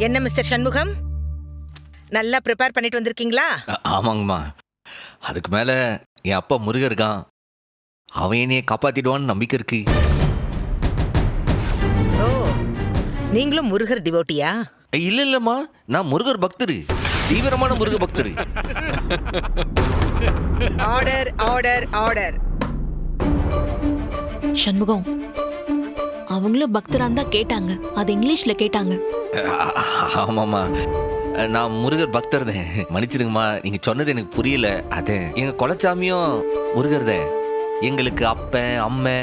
என்ன மிஸ்டர் சண்முகம், நல்லா ப்ரிப்பேர் பண்ணிட்டு வந்திருக்கீங்களா? ஆமாங்கம்மா. அதுக்கு மேல என் அப்பா முருகர் இருக்கான், அவன் என்னைய காப்பாத்திடுவான்னு நம்பிக்கை இருக்கு. ஓ, நீங்களும் முருகர் டிவோட்டியா? இல்லம்மா, நான் முருகர் பக்தரு, தீவிரமான முருக பக்தரு. Order order order. சண்முகம், அவங்களும் பக்தரான் தான் கேட்டாங்க, அது இங்கிலீஷ்ல கேட்டாங்க. ஆமாம்மா, நான் முருகர் பக்தர் தான். மன்னிச்சிடுங்கம்மா, நீங்க சொன்னது எனக்கு புரியல. அது எங்க குலச்சாமியும் முருகர் தான். எங்களுக்கு அப்பன் அம்மை,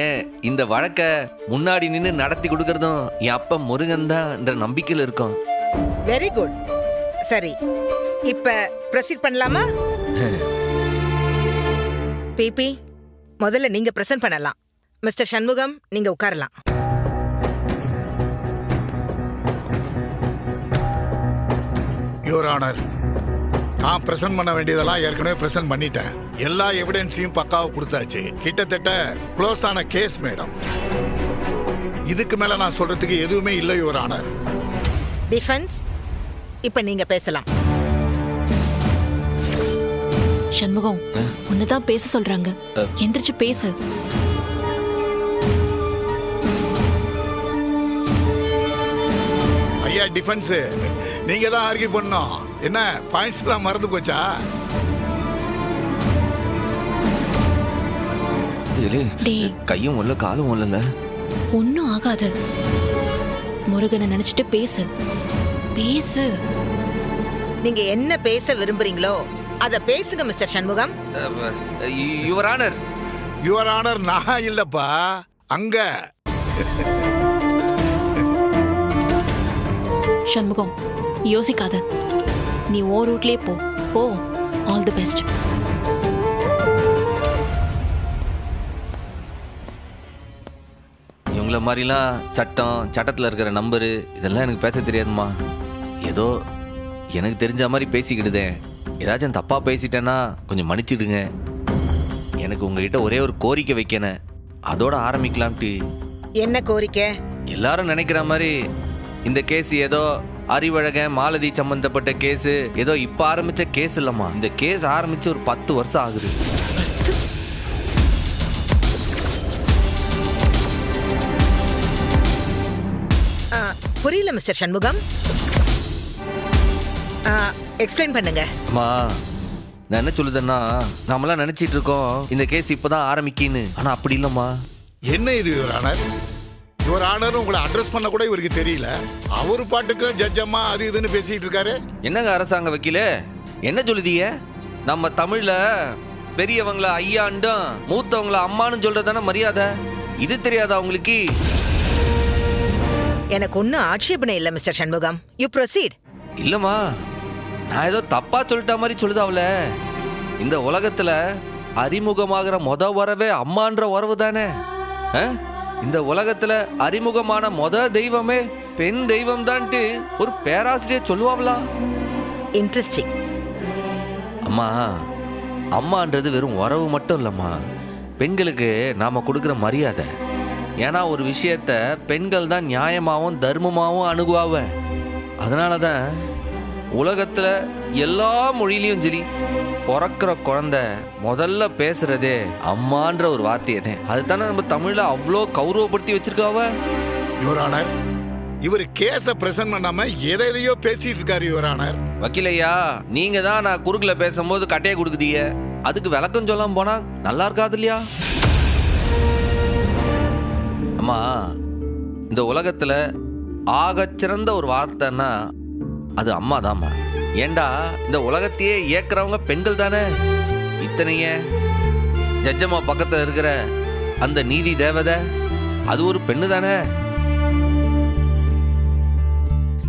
ஏன் இந்த வழக்க முன்னாடி நின்று நடத்தி கொடுக்கறதும் என் அப்பா முருகன் தான் நம்பிக்கையில் இருக்கோம். Very good. சரி, இப்ப ப்ரொசீட் பண்ணலாமா? பிபி, முதல்ல நீங்க பிரசன்ட் பண்ணலாம். மிஸ்டர் சண்முகம், நீங்க உட்காரலாம். யுவர் ஆனர், நான் பிரசன்ட் பண்ண வேண்டியதெல்லாம் ஏற்கனவே பிரசன்ட் பண்ணிட்டேன். எல்லா எவிடன்ஸையும் பக்காவா கொடுத்தாச்சு. கிட்டத்தட்ட க்ளோஸ் ஆன கேஸ் மேடம். இதுக்கு மேல நான் சொல்றதுக்கு எதுவுமே இல்லை யுவர் ஆனர். டிஃபென்ஸ், இப்ப நீங்க பேசலாம். சண்முகம், உன்னதான் பேச சொல்றாங்க, எந்திரிச்சு பேசு. ஐயா டிஃபென்ஸ், நீங்க தான் ஆர்கியூ பண்ணோம். என்ன பாயிண்ட்ஸ் எல்லாம் மறந்து போச்சா? கையும் உள்ள காலும் உள்ளல, ஒன்னும் ஆகாது. முருகனை நினைச்சிட்டு பேசு பேசு. நீங்க என்ன பேச விரும்புறீங்களோ அத பேசுங்க mister Shanmugam. Your honour. Your honour, நான் இல்லப்பா, அங்க. சண்முகம், யோசிக்காத, நீ ஓ ரூட்லயே போ போ. All the best. இவங்கள மாதிரிலாம் சட்டத்தில் இருக்கிற நம்பரு இதெல்லாம் எனக்கு பேச தெரியாதுமா. ஏதோ எனக்கு தெரிஞ்ச மாதிரி பேசிக்கிடுதேன். ஏதாச்சும் தப்பா பேசிட்டேன்னா கொஞ்சம் மன்னிச்சிடுங்க. எனக்கு உங்ககிட்ட ஒரே ஒரு கோரிக்கை வைக்கணும், அதோட ஆரம்பிக்கலாம்ட்டு. என்ன கோரிக்கை? எல்லாரும் நினைக்கிற மாதிரி இந்த கேஸ் ஏதோ அறிவழகன் மாலதி சம்பந்தப்பட்ட கேஸ், ஏதோ இப்ப ஆரம்பிச்ச கேஸ் இல்லம்மா. இந்த கேஸ் ஆரம்பிச்சு ஒரு 10 வருஷம் ஆகுது. புரியல மிஸ்டர் சண்முகம், எக்ஸ்பிளைன் பண்ணுங்க. அம்மா, நான் என்ன சொல்லுதேன்னா, நாமெல்லாம் நினைச்சிட்டு இருக்கோம் இந்த கேஸ் இப்பதான் ஆரம்பிக்கின்னு. ஆனா அப்படி இல்லம்மா. என்ன இது யுவர் ஆனர்? யுவர் ஆனர் உங்களை அட்ரஸ் பண்ண கூட இவருக்கு தெரியல. அவரு பாட்டுக்கு ஜட்ஜம்மா அது இதுன்னு பேசிட்டு இருக்காரு. என்னங்க அரசாங்க வக்கீலே, என்ன சொல்லுதீங்க? நம்ம தமிழ்ல பெரியவங்கள ஐயாண்டும் மூத்தவங்கள அம்மான்னு சொல்றதானே மரியாதை. இது தெரியாதா உங்களுக்கு? எனக்கு ஒன்னும் ஆட்சேபனை இல்ல மிஸ்டர் சண்முகம். You proceed. இல்லம்மா, நான் ஏதோ தப்பா சொல்லிட்ட மாதிரி சொல்லுதாவல. இந்த உலகத்துல அறிமுகமாகிற வரவே அம்மான்ற உறவு தானே. இந்த உலகத்துல அறிமுகமான தெய்வமே பெண் தெய்வம் தான்ட்டு ஒரு பேராசிரியர் சொல்லுவாங்களா? இன்ட்ரெஸ்டிங். அம்மா, அம்மான்றது வெறும் உறவு மட்டும் இல்லம்மா, பெண்களுக்கு நாம கொடுக்குற மரியாதை. ஏன்னா ஒரு விஷயத்த பெண்கள் தான் நியாயமாகவும் தர்மமாகவும் அணுகுவாவ. அதனாலதான் உலகத்துல எல்லா மொழியிலையும் சரி, பிறக்கிற குழந்தை முதல்ல பேசுறதே அம்மான்ற ஒரு வார்த்தையே. அதுதானே நம்ம தமிழ்ல அவ்வளோ கௌரவப்படுத்தி வச்சிருக்காவ. யுவர் ஆனர், இவர் கேஸ பிரசன்ட் பண்ணாம எதையோ பேசிட்டு இருக்காரு யுவர் ஆனர். வக்கீலையா, நீங்க தான் நான் குறுக்குல பேசும்போது கட்டையை கொடுக்குதீங்க, அதுக்கு விளக்கம் சொல்லாம போனா நல்லா இருக்காது இல்லையா? அம்மா, இந்த உலகத்துல ஆகச்சிறந்த ஒரு வார்த்தைன்னா அது அம்மா தாம்மா. ஏண்டா இந்த உலகத்தையே இயக்குறவங்க பெண்கள் தானே. இத்தனைய ஜட்ஜம்மா பக்கத்துல இருக்கிற அந்த நீதி தேவதை அது ஒரு பெண்ணு தானே.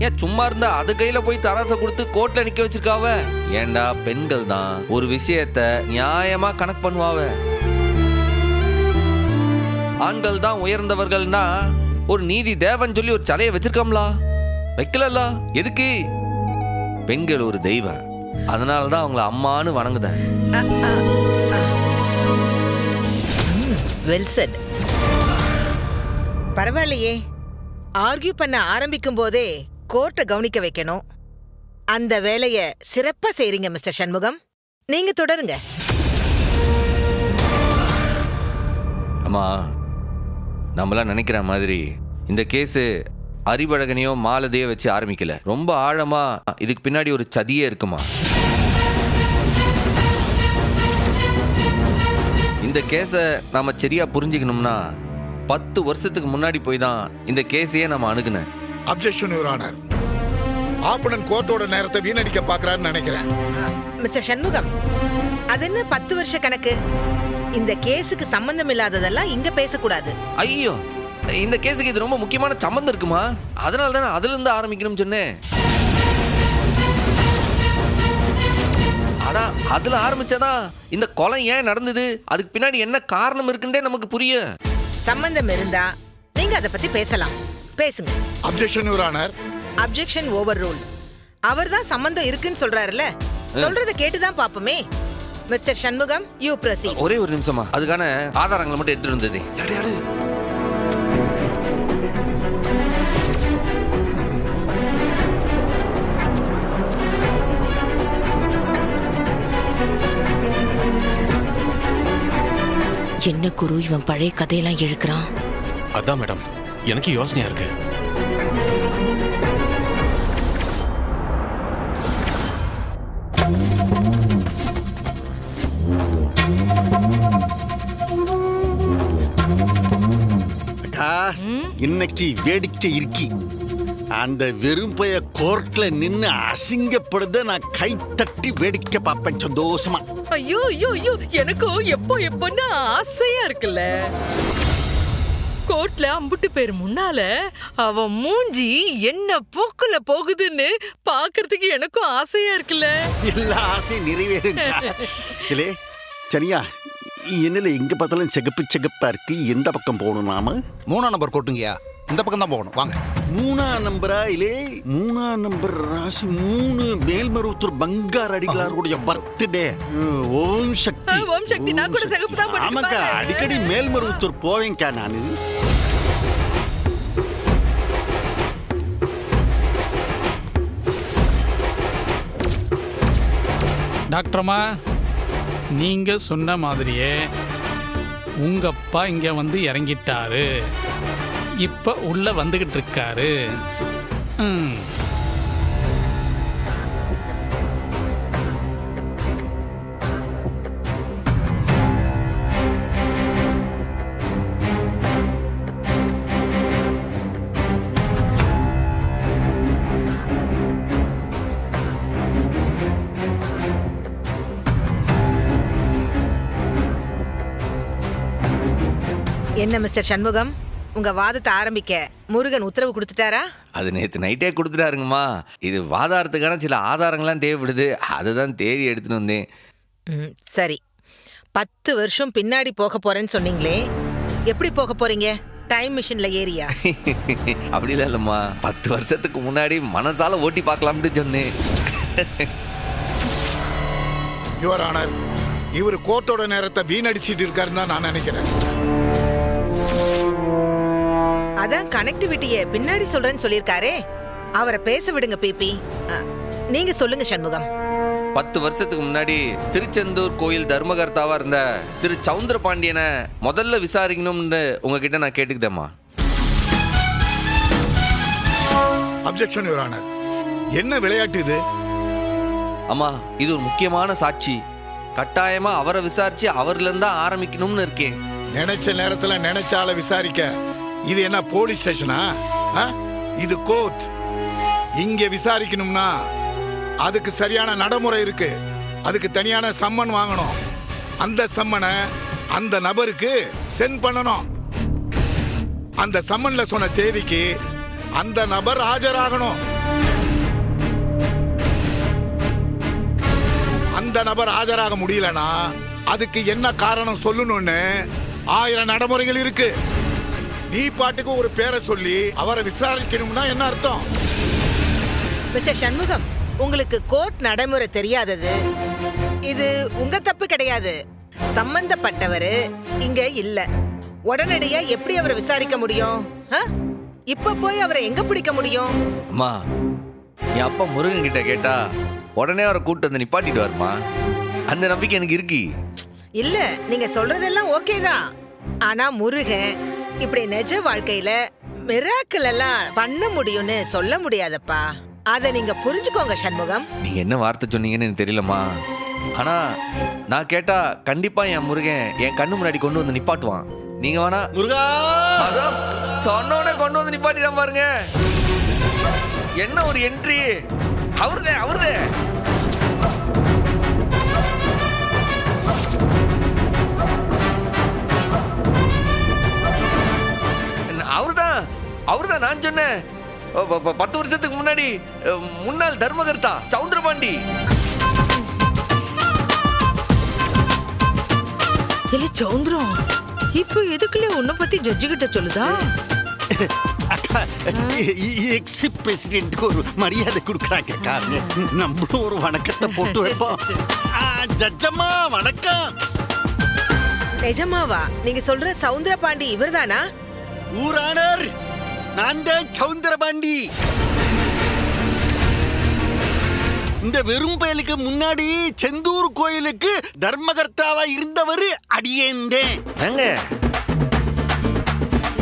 ஏன் சும்மா இருந்தா அது கையில போய் தராசை கொடுத்து கோர்ட்ல நிக்க வச்சிருக்காவ. ஏண்டா பெண்கள் தான் ஒரு விஷயத்த நியாயமா கணக்கு பண்ணுவாவ. ஆண்கள் தான் உயர்ந்தவர்கள்னா ஒரு நீதி தேவன் சொல்லி ஒரு சலையை வச்சிருக்கோம்லா? வைக்கல. எதுக்கு? பெண்கள் ஒரு தெய்வம், அதனாலதான் அவங்கள அம்மானு வணங்குதேன். Well said. பரவாயில்லையே, ஆர்கியூ பண்ண ஆரம்பிக்கும் போதே கோர்ட்டை கவனிக்க வைக்கணும். அந்த வேலைய சிறப்பா செய்றீங்க மிஸ்டர் சண்முகம். நீங்க தொடருங்க. அம்மா, நம்மளாம் நினைக்கிற மாதிரி இந்த கேஸு அறிவழகனையோ மாலதையோ வச்சு ஆரம்பிக்கல. ரொம்ப ஆழமா இதுக்கு பின்னாடி ஒரு சதியே இருக்குமா. இந்த கேஸை நாம சரியா புரிஞ்சுக்கணும்னா 10 வருஷத்துக்கு முன்னாடி போய் தான் இந்த கேஸையே நம்ம அணுகுனேன். Objection your honour. ஆப்பனன் கோர்ட்டோட நேரத்தை வீணடிக்க பாக்குறாருன்னு நினைக்கிறேன். மிஸ்டர் சண்முகம், அது என்ன 10 வருஷ கணக்கு? இந்த கேஸுக்கு சம்பந்தம் இல்லாததெல்லாம் இங்க பேசக்கூடாது. ஐயோ, இந்த கேஸுக்கு இது ரொம்ப முக்கியமான சம்பந்தம் இருக்குமா, அதனால தானே அதுல இருந்து ஆரம்பிக்கணும்னு சொன்னேன். ஆனா அதுல ஆரம்பிச்சாதான் இந்த கொலை ஏன் நடந்தது, அதுக்கு பின்னாடி என்ன காரணம் இருக்குன்னே நமக்கு புரியும். சம்பந்தம் இருந்தா நீங்க அதை பத்தி பேசலாம், பேசுங்க. Objection your honour. Objection overrule. அவர்தான் சம்பந்தம் இருக்குன்னு சொல்றாருல்ல, சொல்றத கேட்டுதான் பாப்போமே. Mister Shanmugam, you proceed. ஒரே ஒரு நிமிஷமா, அதுக்கான ஆதாரங்களை மட்டும் எடுத்துட்டு வந்தது. என்ன குரு இவன் பழைய கதையெல்லாம் இழுக்கிறான்? அதான் மேடம், எனக்கு யோசனையா இருக்கு. இன்னைக்கு வேடிக்கை இருக்கி அந்த வெறும்பைய கோர்ட்ல நின்னு அசிங்கப்படுத நான் கை தட்டி வேடிக்கை பார்ப்பேன் சந்தோஷமா. ஐயோ ஐயோ ஐயோ, எனக்கும் எப்போன்னு ஆசையா இருக்குல்ல. கோர்ட்ல அம்புட்டு பேர் முன்னால அவன் மூஞ்சி என்ன போக்குல போகுதுன்னு பாக்குறதுக்கு எனக்கும் ஆசையா இருக்குல்ல. எல்லா ஆசையும் நிறைவேறுங்க. இல்லே சரியா, என்னல எங்க பார்த்தாலும் செகப்பு செகப்பா இருக்கு. எந்த பக்கம் போகணும் நாம? 3ஆம் நம்பர் கோட்டுங்கயா, இந்த பக்கம் தான் போகணும், வாங்க. 3ஆம் நம்பரா? இல்லே 3ஆம் நம்பர் ராசி 3 மேல்மருவத்தூர் பங்கார் அடிகளாருடைய பர்த்டே. ஓம் சக்தி. ஓம் சக்தி. நான் கூட சிகப்பு தான் போட்டுட்டு ஆமாக்கா, பாரு. அடிக்கடி மேல்மருவத்தூர் போவேங்கக்கா நானு. டாக்டர்மா, நீங்க சொன்ன மாதிரியே உங்க அப்பா இங்க வந்து இறங்கிட்டாரு. இப்ப உள்ள வந்துகிட்டு இருக்காரு. என்ன மிஸ்டர் சண்முகம், உங்க வாதத்தை ஆரம்பிக்க முருகன் உத்தரவு கொடுத்துட்டாரா? அது நேற்று நைட்டே கொடுத்துட்டாருங்கம்மா. இது வாதாரத்துக்கான சில ஆதாரங்கள்லாம் தேவைப்படுது, அதுதான் தேடி எடுத்துன்னு வந்தேன். சரி, 10 வருஷம் பின்னாடி போக போறேன்னு சொன்னீங்களே, எப்படி போக போறீங்க? டைம் மிஷின்ல ஏரியா? அப்படிலாம் இல்லைம்மா, 10 வருஷத்துக்கு முன்னாடி மனசால ஓட்டி பார்க்கலாம்னு சொன்னேன். யுவர் ஆனர், இவர் கோர்ட்டோட நேரத்தை வீணடிச்சிட்டு இருக்காருன்னு தான் நான் நினைக்கிறேன். அதான் கனெக்டிவிட்டிய பின்னாடி சொல்றேன்னு சொல்லிருக்காரே, அவரை பேச விடுங்க. பிபி, நீங்க சொல்லுங்க சண்முகம். 10 வருஷத்துக்கு முன்னாடி திருச்செந்தூர் கோயில் தர்மகர்த்தாவா இருந்த திரு சவுந்தர பாண்டியனை முதல்ல விசாரிக்கணும்னு உங்ககிட்ட நான் கேட்டுக்கிட்டேம்மா. Objection your honour. என்ன விளையாட்டு இது? அம்மா, இது ஒரு முக்கியமான சாட்சி. கட்டாயமா அவரை விசாரிச்சு அவர்ல இருந்தா ஆரம்பிக்கணும்னு இருக்கேன். நினைச்ச நேரத்துல நினைச்சால விசாரிக்க இது என்ன போலீஸ் ஸ்டேஷனா? இது கோர்ட். இங்க விசாரிக்கணும்னா அதுக்கு சரியான நடைமுறை இருக்கு. அதுக்கு தனியான சம்மன் வாங்கணும். அந்த சம்மனை அந்த நபருக்கு சென்ட் பண்ணணும். அந்த சம்மன்ல சொன்ன தேதிக்கு அந்த நபர் ஆஜராகணும். அந்த நபர் ஆஜராக முடியலனா அதுக்கு என்ன காரணம் சொல்லணும்னு 1000 நடைமுறைகள் இருக்கு. நீ பாட்டுக்கு ஒரு பேரை சொல்லி அவரை விசாரிக்கணும்னா என்ன அர்த்தம்? மிஸ்டர் சண்முகம், உங்களுக்கு கோர்ட் நடைமுறை தெரியாதது இது உங்க தப்பு கிடையாது. சம்பந்தப்பட்டவர் இங்க இல்ல. உடனடியா எப்படி அவரை விசாரிக்க முடியும்? இப்ப போய் அவரை எங்க பிடிக்க முடியும்? அம்மா என் அப்பா முருகன் கிட்ட கேட்டா உடனே அவரை கூட்டு வந்து நிப்பாட்டிட்டு வருமா? அந்த நம்பிக்கை எனக்கு இருக்கு. இல்ல, நீங்க சொல்றதெல்லாம் ஓகே தான். ஆனா முருகன் இப்படி நிஜ வாழ்க்கையில மிராக்கிள் எல்லாம் பண்ண முடியும்னு சொல்ல முடியாதப்பா. அத நீங்க புரிஞ்சுக்கோங்க சண்முகம். நீங்க என்ன வார்த்தை சொன்னீங்கன்னு எனக்கு தெரியலம்மா. ஆனா நான் கேட்டா கண்டிப்பா என் முருகன் என் கண்ணு முன்னாடி கொண்டு வந்து நிப்பாட்டுவான். நீங்க வேணா முருகா அதான் சொன்னோட கொண்டு வந்து நிப்பாட்டிடாம பாருங்க. என்ன ஒரு என்ட்ரி! அவருதே அவர்தான் நான் சொன்னேன். 10 வருஷத்துக்கு முன்னாடி முன்னாள் தர்மகர்த்தா சவுந்தரபாண்டி. இல்ல சௌந்தரம், இப்போ எதுக்குள்ள உன்னை பத்தி ஜட்ஜு கிட்ட சொல்லுதா? அக்கா, எக்ஸ் பிரசிடென்ட்க்கு ஒரு மரியாதை கொடுக்குறாங்க அக்கா. நம்மளும் ஒரு வணக்கத்தை போட்டு வைப்போம். ஜட்ஜம்மா வணக்கம். நிஜமாவா நீங்க சொல்ற சவுந்தரபாண்டி இவர்தானா? ஊரானர், நான் தான் சவுந்தரபாண்டி. இந்த வெறும் பயலுக்கு முன்னாடி செந்தூர் கோயிலுக்கு தர்மகர்த்தாவா இருந்தவர் அடியேந்தேன்.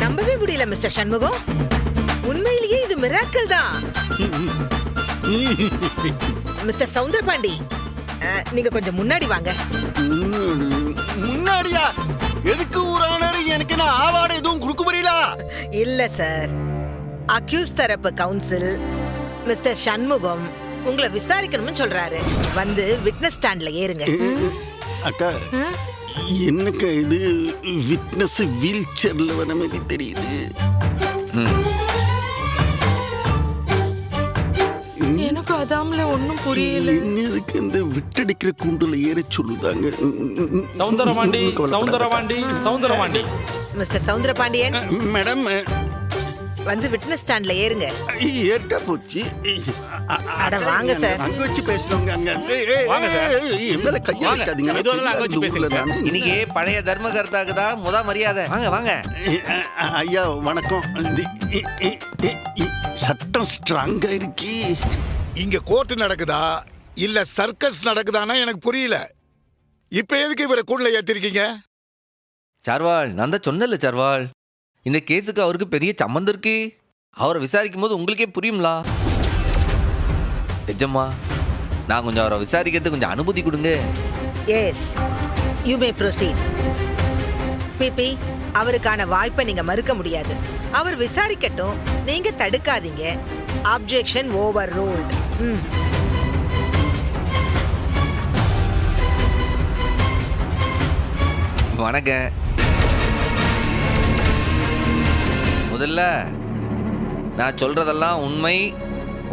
நம்பவே முடியல மிஸ்டர் சண்முகம். உண்மையிலேயே இது மிராக்கிள் தான். மிஸ்டர் சவுந்தரபாண்டி, நீங்க கொஞ்சம் முன்னாடி வாங்க. முன்னாடியா? எதுக்கு ஊரானர்? எனக்கு நான் ஆவாட எதுவும் கொடுக்க முடியல. இல்ல சார், அக்யூஸ் தரப்பு கவுன்சில் மிஸ்டர் சண்முகம் உங்களை விசாரிக்கணும்னு சொல்றாரு. வந்து விட்னஸ் ஸ்டாண்ட்ல ஏறுங்க. அக்கா, என்னக்கா இது விட்னஸ் வீல் சேர்ல வர மாதிரி தெரியுது. எனக்கு அதாமல ஒண்ணும் புரியல. என்னதுக்கு இந்த விட்டடிக்கிற கூண்டுல ஏற சொல்லுதாங்க? சவுந்தரபாண்டி மிஸ்டர் சவுந்தரபாண்டியன், மேடம் வந்து விட்னஸ் ஸ்டாண்ட்ல ஏறுங்க. ஏற்கா போச்சு. அட வாங்க சார். அங்க வச்சு பேசணுங்க. அங்க மேல கையா வைக்காதீங்க. இன்னைக்கு பழைய தர்மகர்த்தாக்கு தான் முத மரியாதை. வாங்க. ஐயா வணக்கம். சட்டம் ஸ்ட்ராங்கா இருக்கு. இங்க கோர்ட் நடக்குதா இல்ல சர்க்கஸ் நடக்குதானா எனக்கு புரியல. இப்ப எதுக்கு இவரை கூண்டுல ஏத்திருக்கீங்க? சார்வால், நான் தான் சொன்னல சார்வால், இந்த கேஸுக்கு அவருக்கு பெரிய சம்மந்தம் இருக்கு. அவரை விசாரிக்கும் போது உங்களுக்கே புரியும்லா. நிஜமா நான் கொஞ்சம் அவரை விசாரிக்கிறதுக்கு கொஞ்சம் அனுமதி கொடுங்க. Yes, you may proceed. பிபி, அவருக்கான வாய்ப்பை நீங்க மறுக்க முடியாது. அவர் விசாரிக்கட்டும், நீங்க தடுக்காதீங்க. Objection over ruled. வணக்கம். முதல்ல நான் சொல்றதெல்லாம்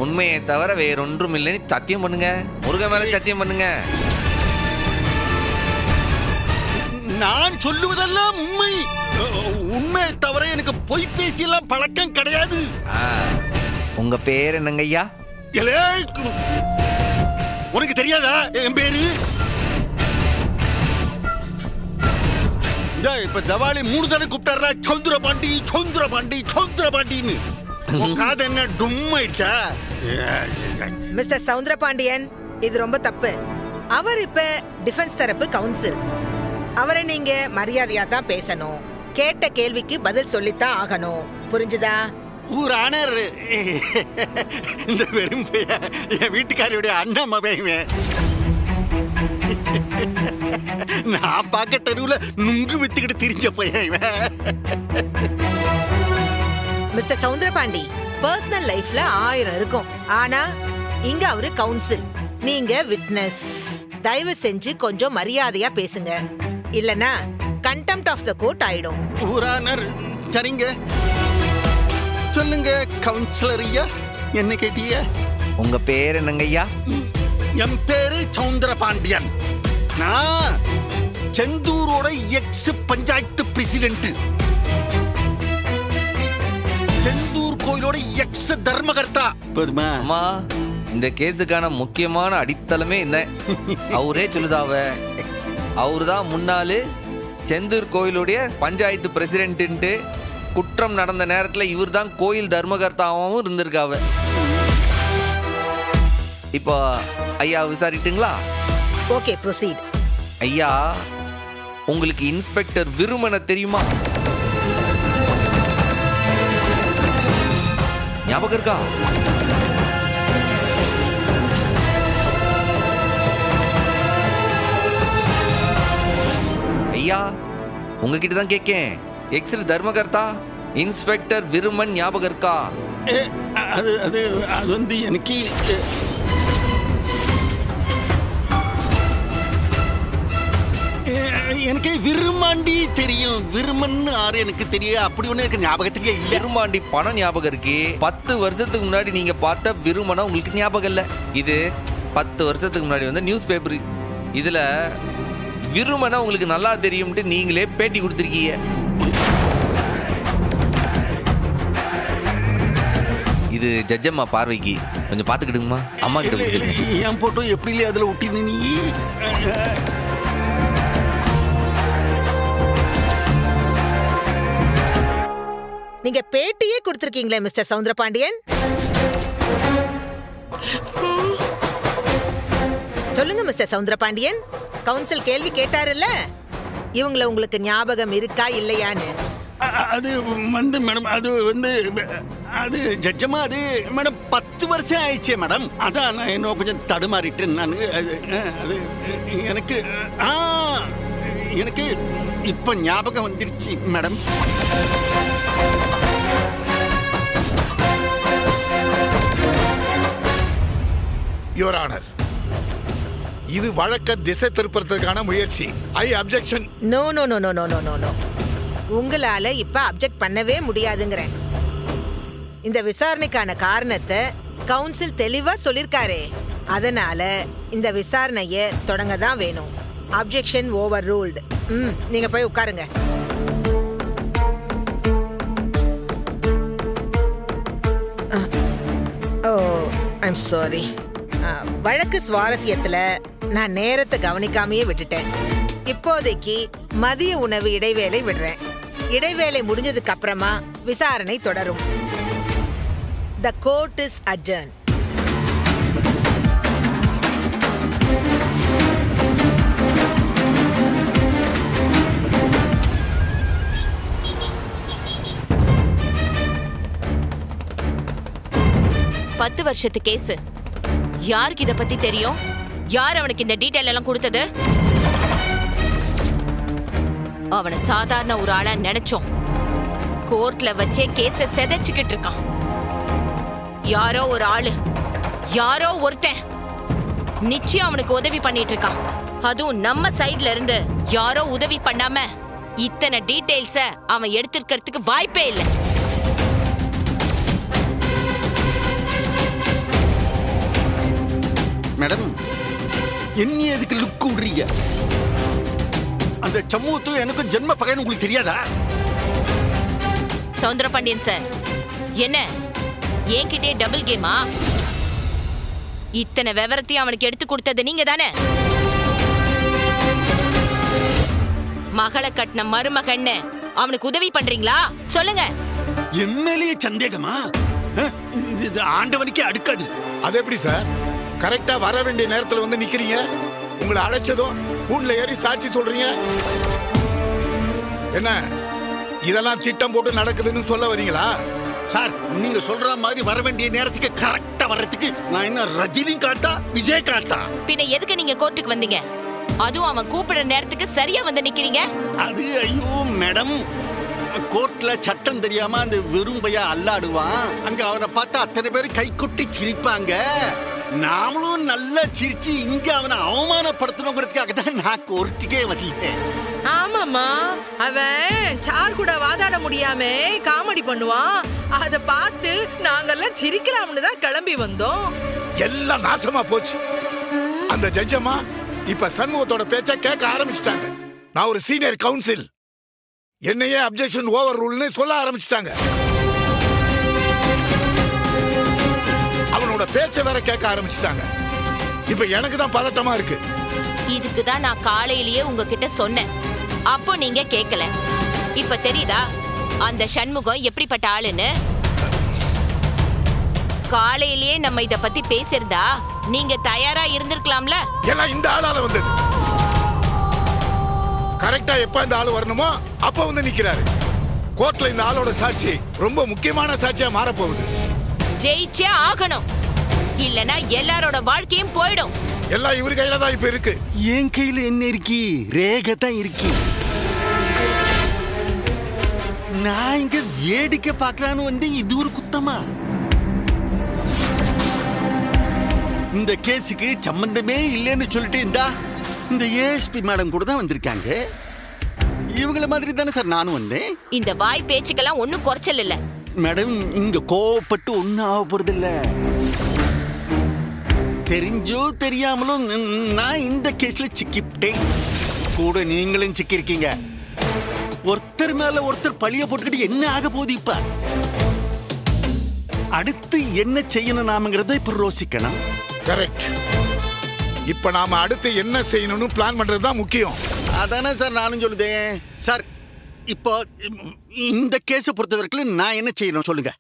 உண்மையை தவிர வேறொன்றும் இல்லைன்னு சத்தியம் பண்ணுங்க. முருகன் மேல சத்தியம் பண்ணுங்க. நான் சொல்லுவதெல்லாம் உண்மை தவிர எனக்கு பொய் பேசியெல்லாம் பழக்கம் கிடையாது. உங்க பேர் என்னங்க ஐயா? உனக்கு தெரியாதா என் பேரு? இப்ப தவாலி 3 தடவை கூப்பிட்டாரா சவுந்தரபாண்டின்னு. காது என்ன டும் ஆயிடுச்சா? மிஸ்டர் சவுந்தரபாண்டியன், இது ரொம்ப தப்பு. அவர் இப்ப டிஃபென்ஸ் தரப்பு கவுன்சில். அவரை நீங்க மரியாதையா தான் பேசணும். கேட்ட கேள்விக்கு பதில் சொல்லித்தான் ஆகணும். புரிஞ்சுதா? ஊரானர், இந்த வெறும் என் வீட்டுக்காரியுடைய அண்ணா மகன். நான் பார்க்க தெருவுல நுங்கு வித்துக்கிட்டு திரிஞ்ச பையன். மிஸ்டர் சவுந்தரபாண்டி, பர்சனல் லைஃப்ல 1000 இருக்கும். ஆனா இங்க அவரு கவுன்சில், நீங்க விட்னஸ். தயவு செஞ்சு கொஞ்சம் மரியாதையா பேசுங்க. இல்லனா கண்டெம்ப்ட் ஆஃப் த கோர்ட் ஆயிடும். ஊரானர், சரிங்க சொல்லுங்க கவுன்சிலர் ஐயா. என்ன கேட்டீங்க? உங்க பேர் என்னங்க ஐயா? என் பேரு சவுந்தரபாண்டியன். நான் செந்தூரோட எக்ஸ் பஞ்சாயத்து பிரசிடென்ட். செந்தூர் கோயிலோட எக்ஸ் தர்மகர்த்தா. போதுமா? அம்மா, இந்த கேஸுக்கான முக்கியமான அடித்தளமே என்ன? அவரே சொல்லுதாவ. அவரு தான் முன்னாள் செந்தூர் கோயிலுடைய பஞ்சாயத்து பிரசிடென்ட். குற்றம் நடந்த நேரத்துல இவர் தான் கோயில் தர்மகர்த்தாவும் இருந்திருக்காவ. இப்போ ஐயா விசாரிட்டுங்களா? Okay, proceed. ஐயா, உங்களுக்கு இன்ஸ்பெக்டர் விருமனை தெரியுமா? ஞாபகம் இருக்கா? ஐயா, உங்ககிட்ட தான் கேட்கேன். எக்ஸில் தர்மகர்த்தா இன்ஸ்பெக்டர் விருமன் ஞாபகம் இருக்கா? அது அது அது வந்து எனக்கு எனக்கு விருமாண்டி தெரியும். விருமன் ஆறு எனக்கு தெரியும். அப்படி ஒண்ணு எனக்கு ஞாபகத்துக்கே இல்லை. விருமாண்டி பணம் ஞாபகம் இருக்கு. 10 வருஷத்துக்கு முன்னாடி நீங்க பார்த்த விருமனை உங்களுக்கு ஞாபகம் இல்லை. இது 10 வருஷத்துக்கு முன்னாடி வந்து நியூஸ் பேப்பர். இதுல விருமனை உங்களுக்கு நல்லா தெரியும்ட்டு நீங்களே பேட்டி கொடுத்துருக்கீங்க. இது ஜட்ஜம்மா பார்வைக்கு கொஞ்சம் பார்த்துக்கிடுங்கம்மா. அம்மா கிட்ட கொடுத்துருங்க. என் போட்டோ எப்படி இல்லையா அதுல ஒட்டின நீ? நீங்க பேட்டியே கொடுத்திருக்கீங்களே மிஸ்டர் சவுந்தரபாண்டியன். சொல்லுங்க மிஸ்டர் சவுந்தரபாண்டியன், கவுன்சில் கேள்வி கேட்டாருல்ல, இவங்கள உங்களுக்கு ஞாபகம் இருக்கா இல்லையான்னு? அது வந்து மேடம், அது வந்து அது ஜட்ஜமா, அது மேடம் 10 வருஷம் ஆயிடுச்சே மேடம். அதான் நான் இன்னும் கொஞ்சம் தடுமாறிட்டேன் நான். அது எனக்கு எனக்கு இப்ப ஞாபகம் வந்துருச்சு மேடம். யுவர் ஆனர், இது வழக்க திசை திருப்பறதுக்கான முயற்சி. I objection. No no no no no no no no. உங்களால இப்ப அப்ஜெக்ட் பண்ணவே முடியாதுங்கிறேன். இந்த விசாரணைக்கான காரணத்தை கவுன்சில் தெளிவா சொல்லிருக்காரே, அதனால இந்த விசாரணையை தொடங்க தான் வேணும். Objection over ruled. நீங்க போய் உட்காருங்க. ஓ, ஐம் சாரி. வழக்கு சுவாரஸ்யத்துல நான் நேரத்தை கவனிக்காமையே விட்டுட்டேன். இப்போதைக்கு மதிய உணவு இடைவேளை விடுறேன். இடைவேளை முடிஞ்சதுக்கு அப்புறமா விசாரணை தொடரும். The court is adjourned. பத்து வருஷத்து கேஸ். யாருக்கு இத பத்தி தெரியும்? யார் அவனுக்கு இந்த டீடைல் எல்லாம் கொடுத்தது? அவனை சாதாரண ஒரு ஆளா நினைச்சோம். கோர்ட்ல வச்சே கேஸ செதைச்சுக்கிட்டு இருக்கான். யாரோ ஒரு ஆளு, யாரோ ஒருத்தன் நிச்சயம் அவனுக்கு உதவி பண்ணிட்டு இருக்கான். அதுவும் நம்ம சைடுல இருந்து யாரோ உதவி பண்ணாம இத்தனை டீடைல்ஸ அவன் எடுத்திருக்கிறதுக்கு வாய்ப்பே இல்லை. மேடம், என்ன எதுக்கு லுக் விடுறீங்க? அந்த சமூகத்தும் எனக்கும் ஜென்ம பகைன்னு உங்களுக்கு தெரியாதா? சவுந்தரபாண்டியன் சார், என்ன என்கிட்டே டபுள் கேமா? இத்தனை விவரத்தையும் அவனுக்கு எடுத்து கொடுத்தது நீங்க தானே? மகளை கட்டின மருமகன்னு அவனுக்கு உதவி பண்றீங்களா? சொல்லுங்க. எம்எல்ஏ சந்தேகமா? இது ஆண்டவனுக்கே அடுக்காது. அது எப்படி சார்? கரெக்டா வர வேண்டிய நேரத்துல வந்து நிக்கிறீங்க. உங்களை அழைச்சதும் கூண்டுல ஏறி சாட்சி சொல்றீங்க. என்ன இதெல்லாம் திட்டம் போட்டு நடக்குதுன்னு சொல்ல வரீங்களா? சார், நீங்க சொல்ற மாதிரி வர வேண்டிய நேரத்துக்கு கரெக்டா வர்றதுக்கு நான் என்ன ரஜினி காட்டா, விஜய் காட்டா? பின்ன எதுக்கு நீங்க கோர்ட்டுக்கு வந்தீங்க? அதுவும் அவன் கூப்பிடுற நேரத்துக்கு சரியா வந்து நிக்கிறீங்க. அது ஐயோ மேடம், கோர்ட்ல சட்டம் தெரியாம அந்த வெறும்பையா அல்லாடுவான். அங்க அவனை பார்த்தா அத்தனை பேர் கை கொட்டி சிரிப்பாங்க. நாமளும் நல்லா சிரிச்சு இங்க அவனை அவமானப்படுத்தணுங்கிறதுக்காக தான் நான் கோர்ட்டுக்கே வரல. ஆமாமா, அவன் சார் கூட வாதாட முடியாம காமெடி பண்ணுவான். அத பார்த்து நாங்கெல்லாம் சிரிக்கலாம்னு தான் கிளம்பி வந்தோம். எல்லாம் நாசமா போச்சு. அந்த ஜட்ஜம்மா இப்ப சண்முகத்தோட பேச்ச கேட்க ஆரம்பிச்சிட்டாங்க. நான் ஒரு சீனியர் கவுன்சில், என்னையே அப்ஜெக்ஷன் ஓவர் ரூல்னு சொல்ல ஆரம்பிச்சிட்டாங்க. அவனோட பேச்ச வேற கேட்க ஆரம்பிச்சிட்டாங்க. இப்ப எனக்கு தான் பதட்டமா இருக்கு. இதுக்கு தான் நான் காலையிலேயே உங்ககிட்ட சொன்னேன். அப்போ நீங்க கேட்கல. இப்ப தெரியுதா? அந்த சண்முகம் எப்படிப்பட்ட ஆளுன்னு? காலையிலேயே நம்ம இத பத்தி பேசியிருந்தா நீங்க தயாரா இருந்திருக்கலாம்ல. எல்லாம் இந்த ஆளால வந்தது. கரெக்டா எப்ப இந்த ஆளு வரணுமோ அப்ப வந்து நிக்கிறாரு. கோர்ட்ல இந்த ஆளோட சாட்சி ரொம்ப முக்கியமான சாட்சியா மாறப்போகுது. ஜெயிச்சே ஆகணும், இல்லனா எல்லாரோட வாழ்க்கையும் போயிடும். எல்லாம் இவரு கையில தான் இப்ப இருக்கு. என் கையில என்ன இருக்கி? ரேகை தான் இருக்கி. நான் இங்க வேடிக்கை பார்க்கலான்னு வந்து இது ஒரு குத்தமா? இந்த கேஸுக்கு சம்பந்தமே இல்லைன்னு சொல்லிட்டு இந்த ஏஎஸ்பி மேடம் கூட தான் வந்திருக்காங்க. இவங்கள மாதிரி தானே சார் நானும் வந்தேன். இந்த வாய் பேச்சுக்கெல்லாம் ஒன்னும் குறைச்சல் இல்ல மேடம். இங்க கோவப்பட்டு ஒன்னும் ஆக போறது இல்ல. தெரிஞ்சோ தெரியாமலோ நான் இந்த கேஸ்ல சிக்கிட்டேன். கூட நீங்களும் சிக்கிருக்கீங்க. ஒருத்தர் மேல ஒருத்தர் பழிய போட்டுக்கிட்டு என்ன ஆக போகுது? இப்ப அடுத்து என்ன செய்யணும் நாமங்கிறத இப்ப யோசிக்கணும். கரெக்ட். இப்ப நாம அடுத்து என்ன செய்யணும்னு பிளான் பண்றது தான் முக்கியம். அதானே சார் நானும் சொல்லுதேன். சார் இப்போ இந்த கேஸை பொறுத்த வரைக்கும் நான் என்ன செய்யணும் சொல்லுங்க.